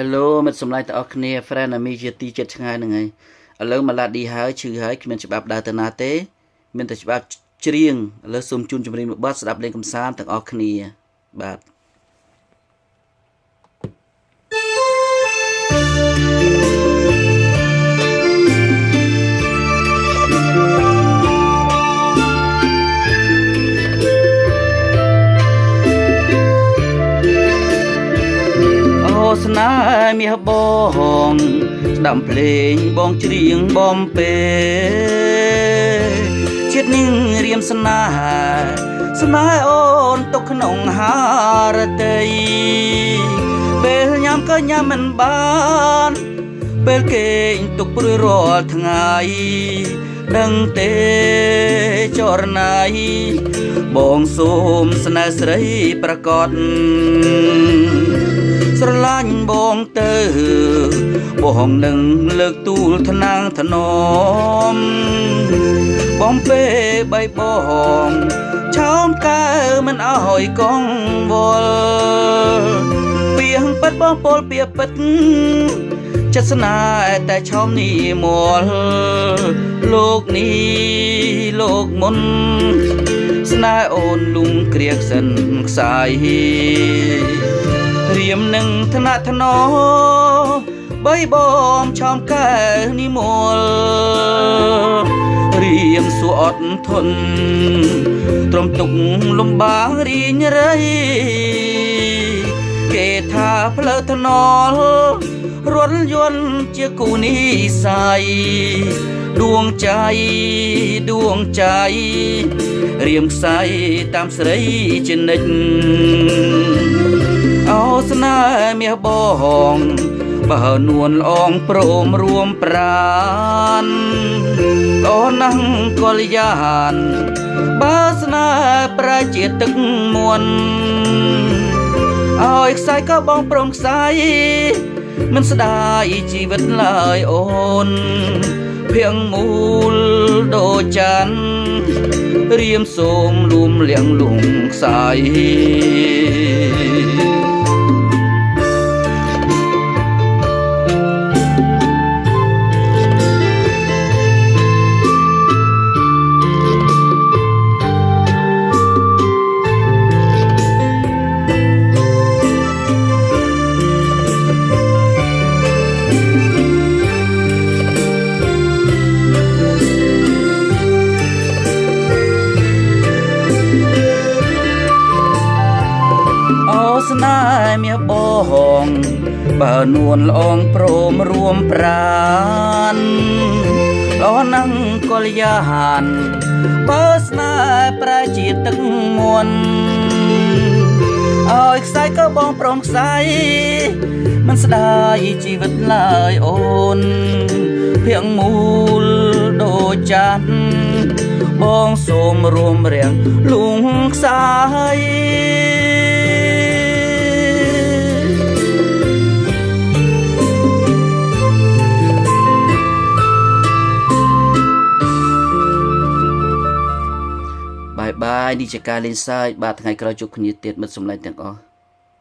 Hello មិត្តសម្លាញ់ទាំងអស់គ្នា friend អាមីជាទីចិត្តឆ្ងាយហ្នឹងហើយឥឡូវមកឡាឌីហើយឈឺហើយគ្មានច្បាប់ដើរទៅណាទេមានតែច្បាប់ច្រៀងឥឡូវសូមជូនចម្រៀងមួយបទស្ដាប់លេងកម្សាន្តទាំងអស់គ្នាបាទស្នេហ៍មាសបងស្ដាប់ភ្លេងបងច្រៀងបំពេជាតិនឹងរៀមស្នេហ៍អូនទុកក្នុងហារតីពេលញ៉ាំក៏ញ៉ាំមិនបានពេលគេងទុកព្រួយរាល់ថ្ងៃដឹងទេចរណៃបងសូមស្នេហ៍ស្រីប្រកបស្រឡាញ់បងទៅបងនឹងលើកទូលថ្នាំងថ្នមបំពេបៃបងឆោមកែមិនអោយកងវល់ពីហឹងពិតបងពលពីពិតចិត្តស្នេហ៍តែឆោមនេះមួលលោកនេះលោកមុនស្នេហ៍អូនលំគ្រាកសិនខ្សែរៀមនឹងថ្នាក់ថ្នបៃបងឆោមកែនេះមួលរៀមសួរអត់ធន់ទ្រមទុកលំបាករីងរៃគេថាផ្លូវថ្នល់រត់យន្តជាគូនិស័យដួងใจរៀមខ្សែតាមស្រីជានិច្ចអោស្នេហ៍មាសបងបើនួនអងព្រមរួមប្រានអូននឹងកលយានបើស្នេហ៍ប្រជាទឹកមួនអើយខ្សែក៏បងព្រមខ្សែមិនស្ដាយជីវិតឡើយអូនភៀងមូលដូចចាន់រៀមសូមលួមលៀងលងខ្សែស្នេហ៍មាសបងបើនួនអងព្រមរួមប្រានអូននឹងកលយានបើស្នេហ៍ប្រជាទឹកមួនអើយខ្សែក៏បងព្រមខ្សែមិនស្ដាយជីវិតឡើយអូនភៀងមូលដូចចាន់បងសូមរួមរាំងលួងខ្សែបាយនេះជាការលេងសើចបាទថ្ងៃក្រោយជួបគ្នាទៀតមិត្តសម្លេងទាំងអស់